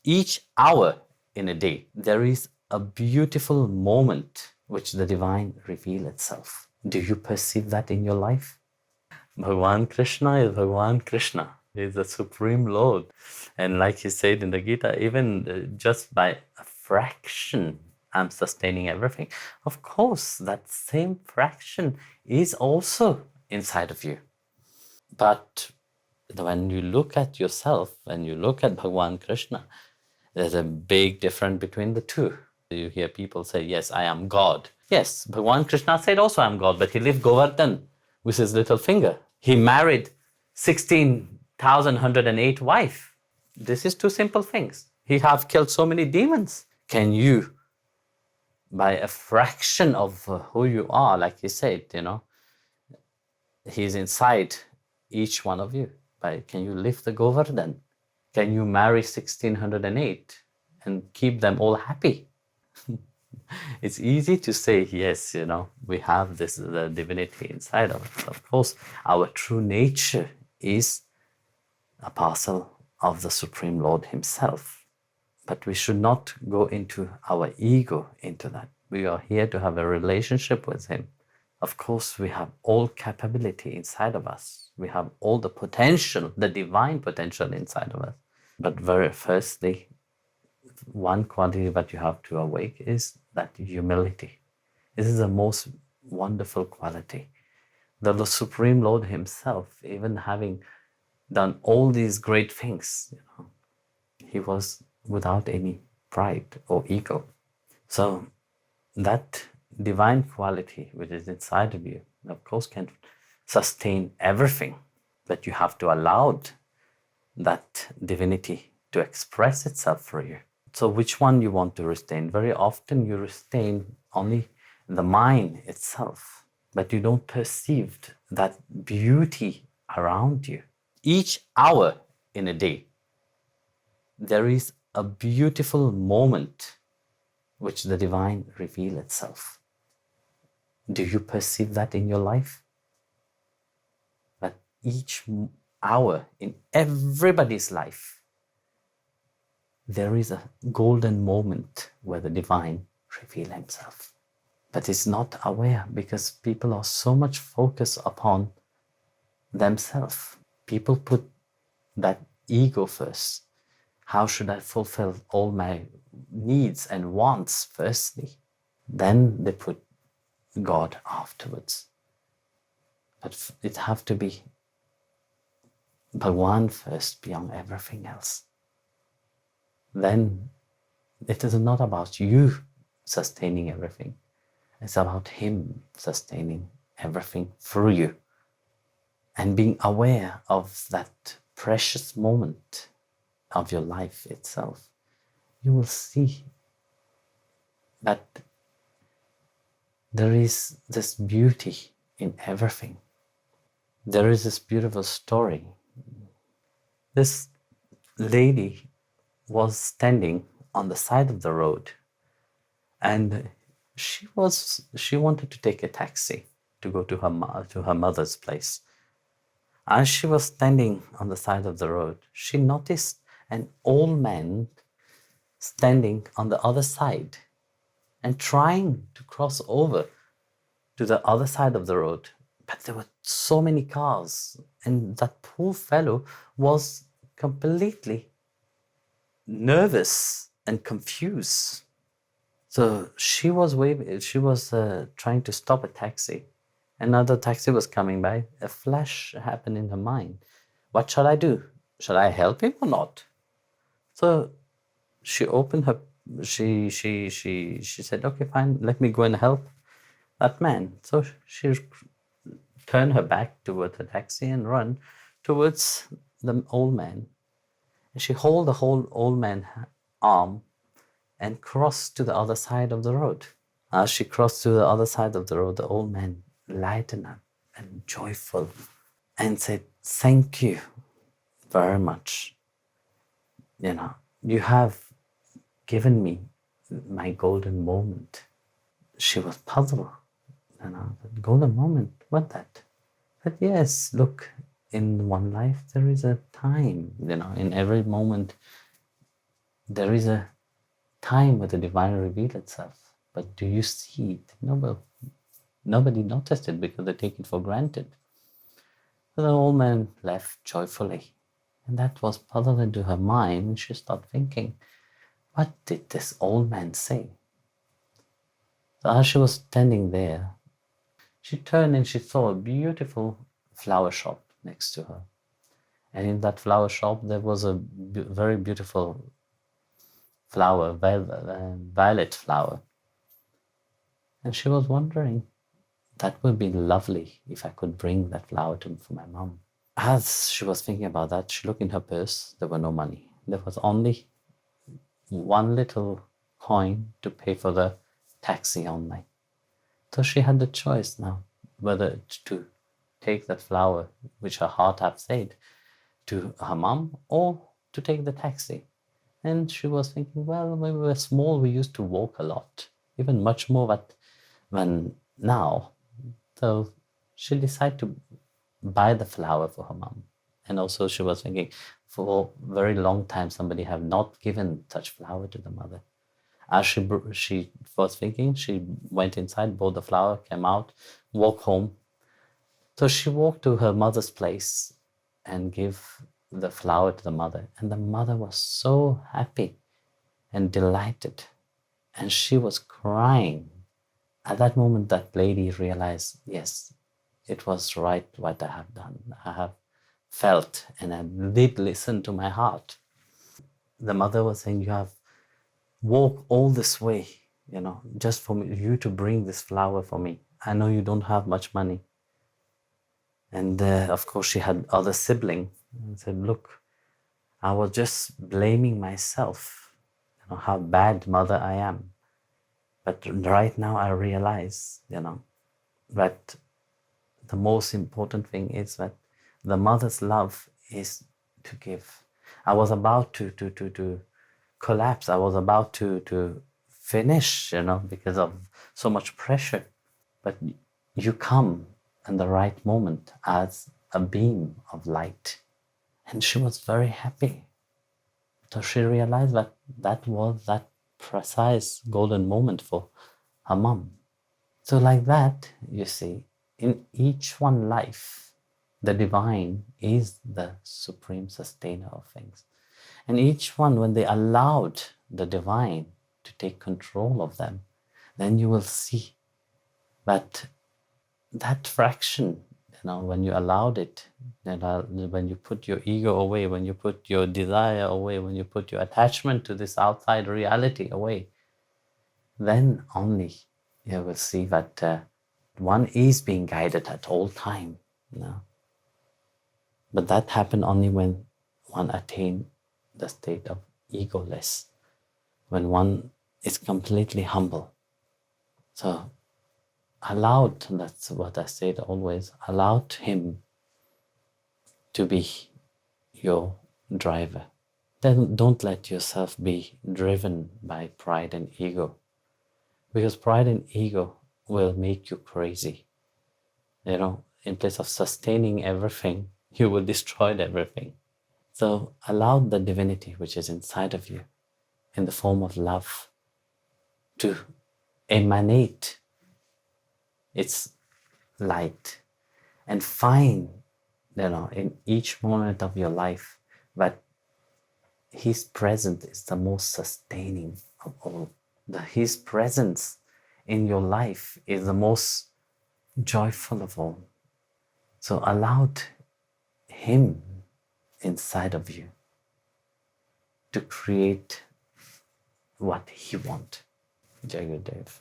Each hour in a day, there is a beautiful moment which the divine reveals itself. Do you perceive that in your life? Bhagavan Krishna is Bhagavan Krishna. He is the Supreme Lord. And like he said in the Gita, even just by a fraction, I'm sustaining everything. Of course, that same fraction is also inside of you. But when you look at yourself, when you look at Bhagavan Krishna, there's a big difference between the two. You hear people say, yes, I am God. Yes, Bhagavan Krishna said also I am God, but he lifted Govardhan with his little finger. He married 16,108 wives. This is two simple things. He have killed so many demons. Can you, by a fraction of who you are, like he said, he's inside each one of you. Can you lift the Govardhan? Can you marry 1608 and keep them all happy? It's easy to say, yes, we have this the divinity inside of us. Of course, our true nature is a parcel of the Supreme Lord himself. But we should not go into our ego into that. We are here to have a relationship with him. Of course, we have all capability inside of us. We have all the potential, the divine potential inside of us. But very firstly, one quality that you have to awake is that humility. This is the most wonderful quality. The Supreme Lord himself, even having done all these great things, he was without any pride or ego. So that divine quality which is inside of you, of course, can sustain everything, but you have to allow that divinity to express itself for you. So which one you want to retain? Very often you retain only the mind itself, but you don't perceive that beauty around you. Each hour in a day, there is a beautiful moment which the divine reveals itself. Do you perceive that in your life? That each hour in everybody's life, there is a golden moment where the divine reveals himself. But it's not aware because people are so much focused upon themselves. People put that ego first. How should I fulfill all my needs and wants firstly? Then they put God afterwards. But it have to be Bhagwan first beyond everything else. Then it is not about you sustaining everything. It's about him sustaining everything through you. And being aware of that precious moment of your life itself, you will see that there is this beauty in everything. There is this beautiful story. This lady was standing on the side of the road, and she wanted to take a taxi to go to her mother's place. As she was standing on the side of the road, she noticed an old man standing on the other side and trying to cross over to the other side of the road. But there were so many cars, and that poor fellow was completely nervous and confused. So she was trying to stop a taxi. Another taxi was coming by. A flash happened in her mind. What shall I do? Shall I help him or not? So she said, okay, fine, let me go and help that man. So she turned her back towards the taxi and run towards the old man. And she held the whole old man's arm and crossed to the other side of the road. As she crossed to the other side of the road, the old man lightened up and joyful and said, thank you very much. You have given me my golden moment. She was puzzled. The golden moment, what that? But yes, look, in one life there is a time, in every moment there is a time where the divine reveals itself, but do you see it? Nobody noticed it because they take it for granted. So the old man left joyfully, and that was puzzled into her mind, and she started thinking, what did this old man say? So as she was standing there, she turned and she saw a beautiful flower shop next to her. And in that flower shop, there was a very beautiful flower, violet flower. And she was wondering, that would be lovely if I could bring that flower for my mom. As she was thinking about that, she looked in her purse. There were no money. There was only one little coin to pay for the taxi only. So she had the choice now whether to take that flower, which her heart had said, to her mom or to take the taxi. And she was thinking, well, when we were small, we used to walk a lot, even much more than now. So she decided to buy the flower for her mom. And also she was thinking, for a very long time, somebody have not given such flower to the mother. As she was thinking, she went inside, bought the flower, came out, walked home. So she walked to her mother's place and gave the flower to the mother. And the mother was so happy and delighted. And she was crying. At that moment, that lady realized, yes, it was right what I have done. I have felt and I did listen to my heart. The mother was saying, you have walked all this way, just for you to bring this flower for me. I know you don't have much money. And of course, she had other siblings. And said, look, I was just blaming myself, how bad mother I am. But right now I realize, that the most important thing is that the mother's love is to give. I was about to collapse. I was about to finish, because of so much pressure. But you come in the right moment as a beam of light. And she was very happy. So she realized that was that precise golden moment for her mom. So like that, you see, in each one life, the divine is the supreme sustainer of things. And each one, when they allowed the divine to take control of them, then you will see that fraction, when you allowed it, when you put your ego away, when you put your desire away, when you put your attachment to this outside reality away, then only you will see that one is being guided at all time. But that happened only when one attained the state of egoless, when one is completely humble. So allowed, that's what I said always, allowed him to be your driver. Then don't let yourself be driven by pride and ego, because pride and ego will make you crazy. In place of sustaining everything, you will destroy everything. So allow the divinity which is inside of you in the form of love to emanate its light, and find, in each moment of your life that His presence is the most sustaining of all. His presence in your life is the most joyful of all. So allow Him inside of you to create what He wants. Jai Gurudev.